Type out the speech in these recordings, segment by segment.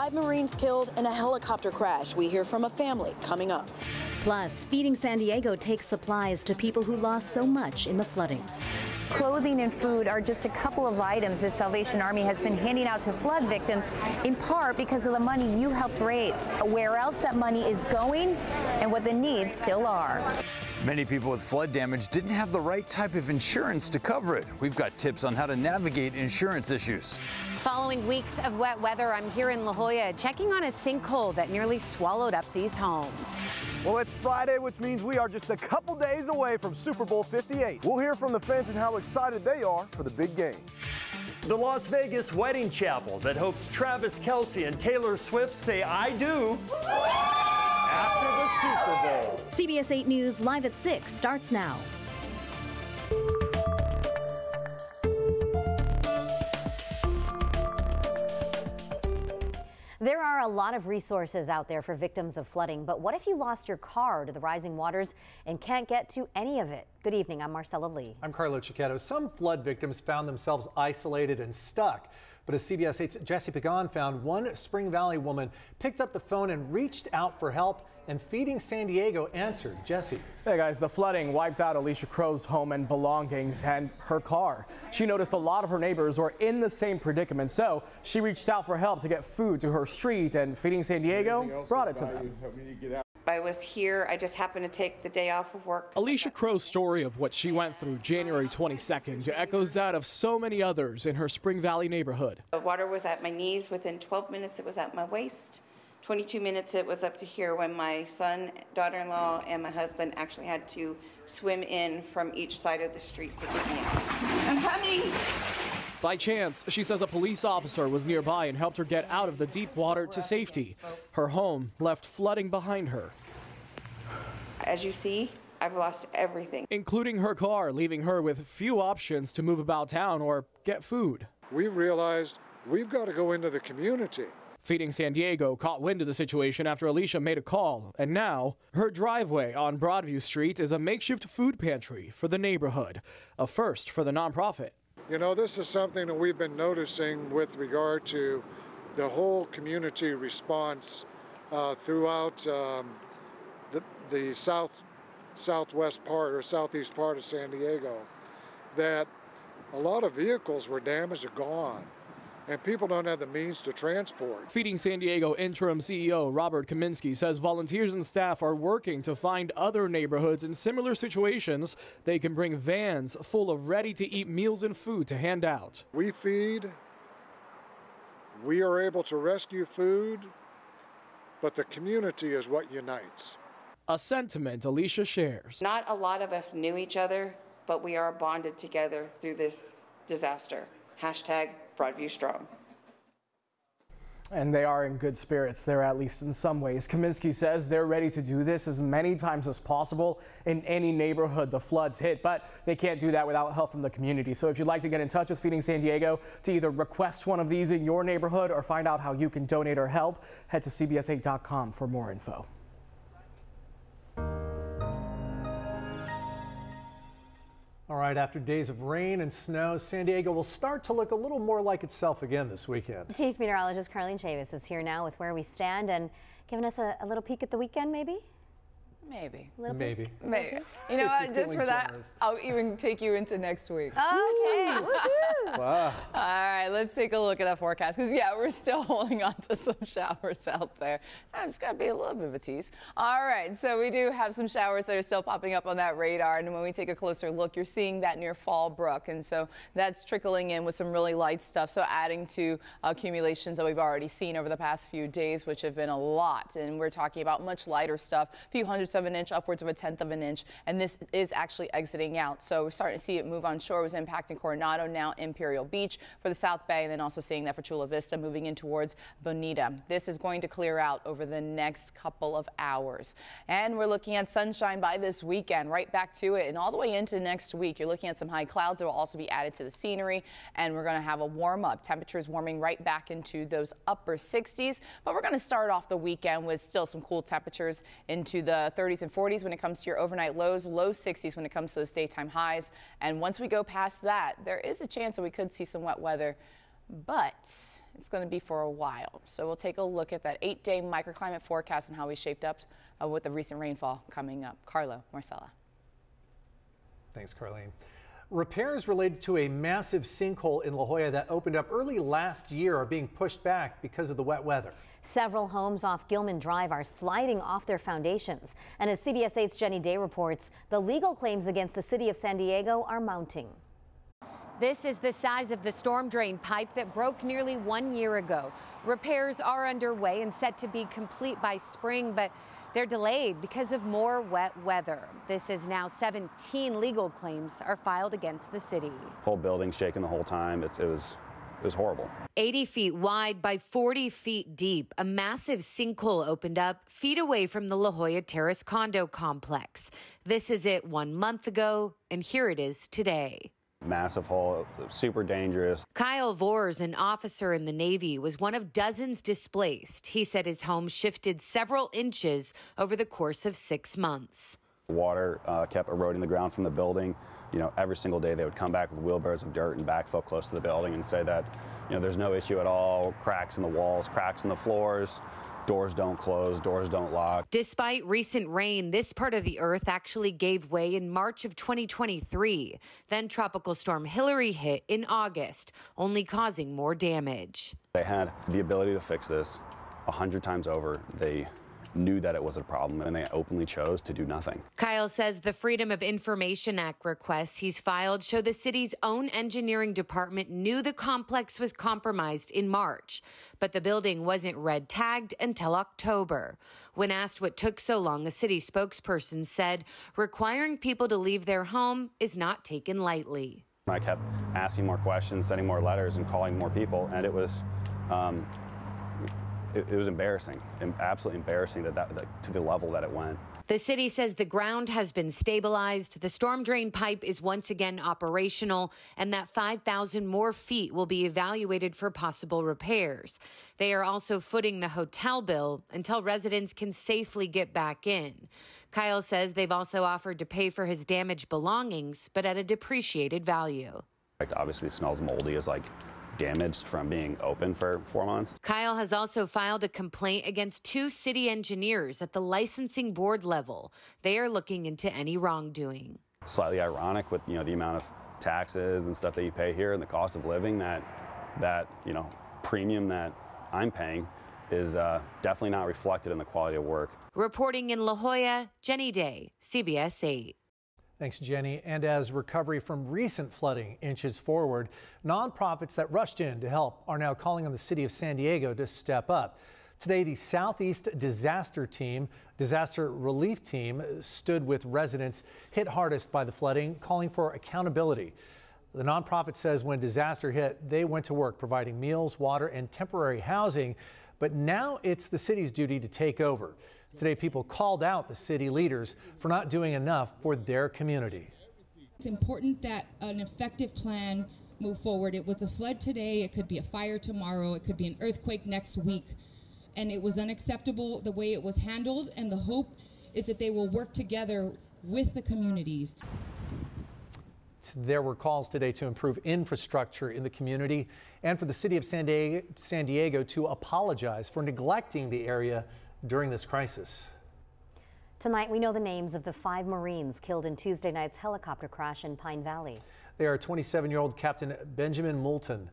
5 Marines killed in a helicopter crash. We hear from a family coming up. Plus, Feeding San Diego takes supplies to people who lost so much in the flooding. Clothing and food are just a couple of items the Salvation Army has been handing out to flood victims, in part because of the money you helped raise. Where else that money is going and what the needs still are. Many people with flood damage didn't have the right type of insurance to cover it. We've got tips on how to navigate insurance issues. Following weeks of wet weather, I'm here in La Jolla checking on a sinkhole that nearly swallowed up these homes. Well, it's Friday, which means we are just a couple days away from Super Bowl 58. We'll hear from the fans and how excited they are for the big game. The Las Vegas wedding chapel that hopes Travis Kelce and Taylor Swift say "I do" after the Super Bowl. CBS 8 News live at 6 starts now. There are a lot of resources out there for victims of flooding, but what if you lost your car to the rising waters and can't get to any of it? Good evening, I'm Marcella Lee. I'm Carlo Cicchetto. Some flood victims found themselves isolated and stuck, but as CBS 8's Jesse Pagan found, one Spring Valley woman picked up the phone and reached out for help, and Feeding San Diego answered. Jesse. Hey guys, the flooding wiped out Alicia Crow's home and belongings and her car. She noticed a lot of her neighbors were in the same predicament, so she reached out for help to get food to her street, and Feeding San Diego brought it to them. I was here, I just happened to take the day off of work. Alicia Crow's story of what she went through January 22nd echoes that of so many others in her Spring Valley neighborhood. The water was at my knees. Within 12 minutes, it was at my waist. 22 minutes, it was up to here when my son, daughter-in-law, and my husband actually had to swim in from each side of the street to get me out. I'm coming! By chance, she says a police officer was nearby and helped her get out of the deep water to safety. Her home left flooding behind her. As you see, I've lost everything, including her car, leaving her with few options to move about town or get food. We realized we've got to go into the community. Feeding San Diego caught wind of the situation after Alicia made a call, and now her driveway on Broadview Street is a makeshift food pantry for the neighborhood, a first for the nonprofit. You know, this is something that we've been noticing with regard to the whole community response throughout the southwest part or southeast part of San Diego, that a lot of vehicles were damaged or gone, and people don't have the means to transport. Feeding San Diego interim CEO Robert Kaminsky says volunteers and staff are working to find other neighborhoods in similar situations. They can bring vans full of ready-to-eat meals and food to hand out. We feed, we are able to rescue food, but the community is what unites. A sentiment Alicia shares. Not a lot of us knew each other, but we are bonded together through this disaster. Hashtag Broadview Strong. And they are in good spirits there, at least in some ways. Kaminsky says they're ready to do this as many times as possible in any neighborhood the floods hit, but they can't do that without help from the community. So if you'd like to get in touch with Feeding San Diego to either request one of these in your neighborhood or find out how you can donate or help, head to CBS8.com for more info. All right, after days of rain and snow, San Diego will start to look a little more like itself again this weekend. Chief Meteorologist Carlene Chavis is here now with where we stand and giving us a little peek at the weekend, maybe? Maybe. Maybe. You know what? Just for that, I'll even take you into next week. Okay. Wow. All right, let's take a look at that forecast. Because, yeah, we're still holding on to some showers out there. It's got to be a little bit of a tease. All right, so we do have some showers that are still popping up on that radar. And when we take a closer look, you're seeing that near Fallbrook. And so that's trickling in with some really light stuff. So adding to accumulations that we've already seen over the past few days, which have been a lot. And we're talking about much lighter stuff, a few hundredths of an inch, upwards of a tenth of an inch, and this is actually exiting out. So we're starting to see it move on shore. It was impacting Coronado, now Imperial Beach for the South Bay, and then also seeing that for Chula Vista moving in towards Bonita. This is going to clear out over the next couple of hours. And we're looking at sunshine by this weekend, right back to it, and all the way into next week. You're looking at some high clouds that will also be added to the scenery, and we're going to have a warm up. Temperatures warming right back into those upper 60s, but we're going to start off the weekend with still some cool temperatures into the 30s and 40s when it comes to your overnight lows, low 60s when it comes to those daytime highs. And once we go past that, there is a chance that we could see some wet weather but it's going to be for a while. So we'll take a look at that 8-day microclimate forecast and how we shaped up with the recent rainfall coming up. Carlo, Marcella. Thanks, Carlene. Repairs related to a massive sinkhole in La Jolla that opened up early last year are being pushed back because of the wet weather. Several homes off Gilman Drive are sliding off their foundations. And as CBS 8's Jenny Day reports, the legal claims against the city of San Diego are mounting. This is the size of the storm drain pipe that broke nearly 1 year ago. Repairs are underway and set to be complete by spring, but they're delayed because of more wet weather. This is now 17 legal claims are filed against the city. The whole building's shaking the whole time. It was horrible. 80 feet wide by 40 feet deep, a massive sinkhole opened up feet away from the La Jolla Terrace condo complex. This is it 1 month ago, and here it is today. Massive hole, super dangerous. Kyle Vors, an officer in the Navy, was one of dozens displaced. He said his home shifted several inches over the course of 6 months. Water kept eroding the ground from the building. Every single day they would come back with wheelbarrows of dirt and backfill close to the building and say that, there's no issue at all. Cracks in the walls, cracks in the floors. Doors don't close, doors don't lock. Despite recent rain, this part of the earth actually gave way in March of 2023. Then Tropical Storm Hilary hit in August, only causing more damage. They had the ability to fix this 100 times over. They knew that it was a problem, and they openly chose to do nothing. Kyle says the Freedom of Information Act requests he's filed show the city's own engineering department knew the complex was compromised in March, but the building wasn't red tagged until October. When asked what took so long, a city spokesperson said requiring people to leave their home is not taken lightly. I kept asking more questions, sending more letters, and calling more people, and it was embarrassing, absolutely embarrassing that to the level that it went. The city says the ground has been stabilized, the storm drain pipe is once again operational, and that 5,000 more feet will be evaluated for possible repairs. They are also footing the hotel bill until residents can safely get back in. Kyle says they've also offered to pay for his damaged belongings, but at a depreciated value. Obviously it smells moldy, as damaged from being open for 4 months. Kyle has also filed a complaint against 2 city engineers at the licensing board level. They are looking into any wrongdoing. Slightly ironic with the amount of taxes and stuff that you pay here and the cost of living, that premium that I'm paying is definitely not reflected in the quality of work. Reporting in La Jolla, Jenny Day, CBS 8. Thanks, Jenny. And as recovery from recent flooding inches forward, nonprofits that rushed in to help are now calling on the city of San Diego to step up. Today, the Southeast Disaster Relief Team stood with residents hit hardest by the flooding, calling for accountability. The nonprofit says when disaster hit, they went to work providing meals, water, and temporary housing. But now it's the city's duty to take over. Today, people called out the city leaders for not doing enough for their community. It's important that an effective plan move forward. It was a flood today. It could be a fire tomorrow. It could be an earthquake next week. And it was unacceptable the way it was handled. And the hope is that they will work together with the communities. There were calls today to improve infrastructure in the community and for the city of San Diego to apologize for neglecting the area during this crisis. Tonight, we know the names of the 5 Marines killed in Tuesday night's helicopter crash in Pine Valley. They are 27-year-old Captain Benjamin Moulton,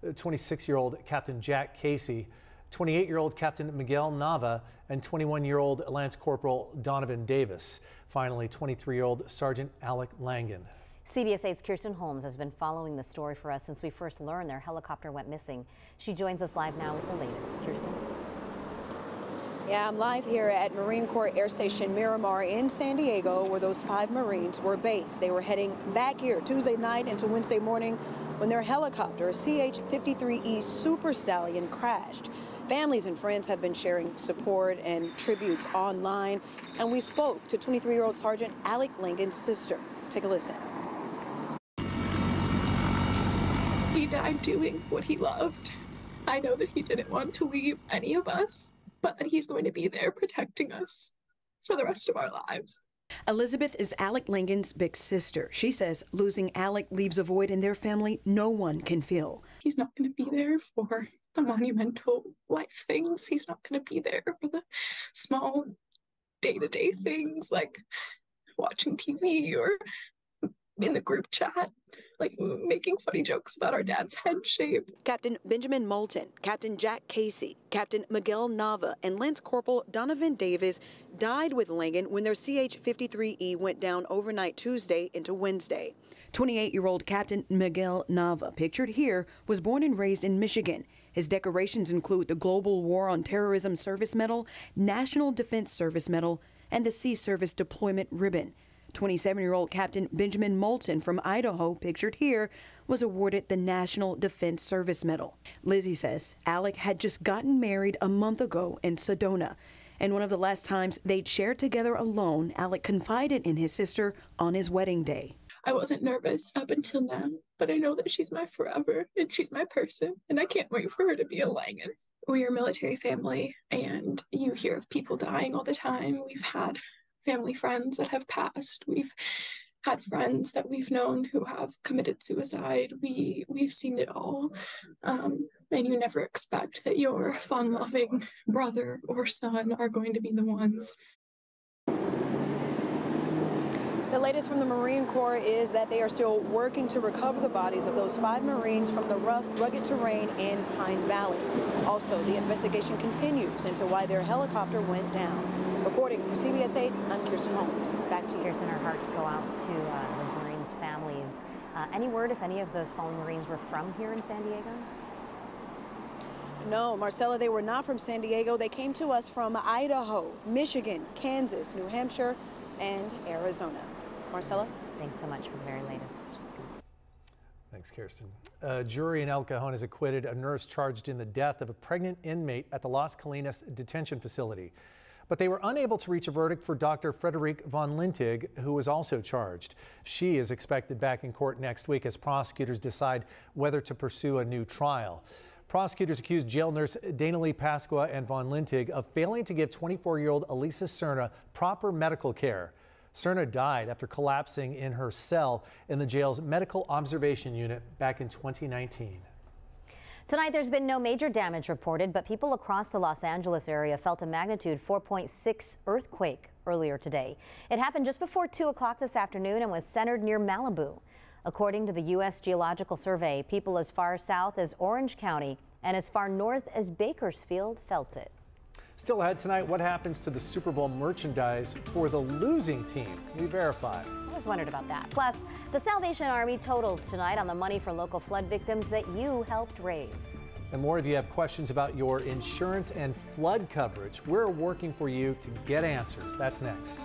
26-year-old Captain Jack Casey, 28-year-old Captain Miguel Nava, and 21-year-old Lance Corporal Donovan Davis. Finally, 23-year-old Sergeant Alec Langan. CBS 8's Kirsten Holmes has been following the story for us since we first learned their helicopter went missing. She joins us live now with the latest. Kirsten? Yeah, I'm live here at Marine Corps Air Station Miramar in San Diego, where those 5 Marines were based. They were heading back here Tuesday night into Wednesday morning when their helicopter, a CH-53E Super Stallion, crashed. Families and friends have been sharing support and tributes online, and we spoke to 23-year-old Sergeant Alec Langan's sister. Take a listen. He died doing what he loved. I know that he didn't want to leave any of us, but that he's going to be there protecting us for the rest of our lives. Elizabeth is Alec Langan's big sister. She says losing Alec leaves a void in their family no one can fill. He's not going to be there for the monumental life things. He's not going to be there for the small day-to-day things like watching TV or in the group chat, like making funny jokes about our dad's head shape. Captain Benjamin Moulton, Captain Jack Casey, Captain Miguel Nava, and Lance Corporal Donovan Davis died with Langan when their CH-53E went down overnight Tuesday into Wednesday. 28-year-old Captain Miguel Nava, pictured here, was born and raised in Michigan. His decorations include the Global War on Terrorism Service Medal, National Defense Service Medal, and the Sea Service Deployment Ribbon. 27-year-old Captain Benjamin Moulton from Idaho, pictured here, was awarded the National Defense Service Medal. Lizzie says Alec had just gotten married a month ago in Sedona, and one of the last times they'd shared together alone, Alec confided in his sister on his wedding day. I wasn't nervous up until now, but I know that she's my forever, and she's my person, and I can't wait for her to be a Langan. We are a military family, and you hear of people dying all the time. We've had family friends that have passed. We've had friends that we've known who have committed suicide. We've seen it all. And you never expect that your fun-loving brother or son are going to be the ones. The latest from the Marine Corps is that they are still working to recover the bodies of those 5 Marines from the rough, rugged terrain in Pine Valley. Also, the investigation continues into why their helicopter went down. Reporting for CBS 8, I'm Kirsten Holmes. Back to you. Kirsten, our hearts go out to those Marines' families. Any word if any of those fallen Marines were from here in San Diego? No, Marcella, they were not from San Diego. They came to us from Idaho, Michigan, Kansas, New Hampshire, and Arizona. Marcella? Thanks so much for the very latest. Thanks, Kirsten. A jury in El Cajon has acquitted a nurse charged in the death of a pregnant inmate at the Las Colinas detention facility. But they were unable to reach a verdict for Dr. Frederique von Lintig, who was also charged. She is expected back in court next week as prosecutors decide whether to pursue a new trial. Prosecutors accused jail nurse Danalee Pasqua and von Lintig of failing to give 24-year-old Elisa Serna proper medical care. Serna died after collapsing in her cell in the jail's medical observation unit back in 2019. Tonight, there's been no major damage reported, but people across the Los Angeles area felt a magnitude 4.6 earthquake earlier today. It happened just before 2 o'clock this afternoon and was centered near Malibu. According to the U.S. Geological Survey, people as far south as Orange County and as far north as Bakersfield felt it. Still ahead tonight, what happens to the Super Bowl merchandise for the losing team? We verify. I always wondered about that. Plus, the Salvation Army totals tonight on the money for local flood victims that you helped raise. And more if you have questions about your insurance and flood coverage. We're working for you to get answers. That's next.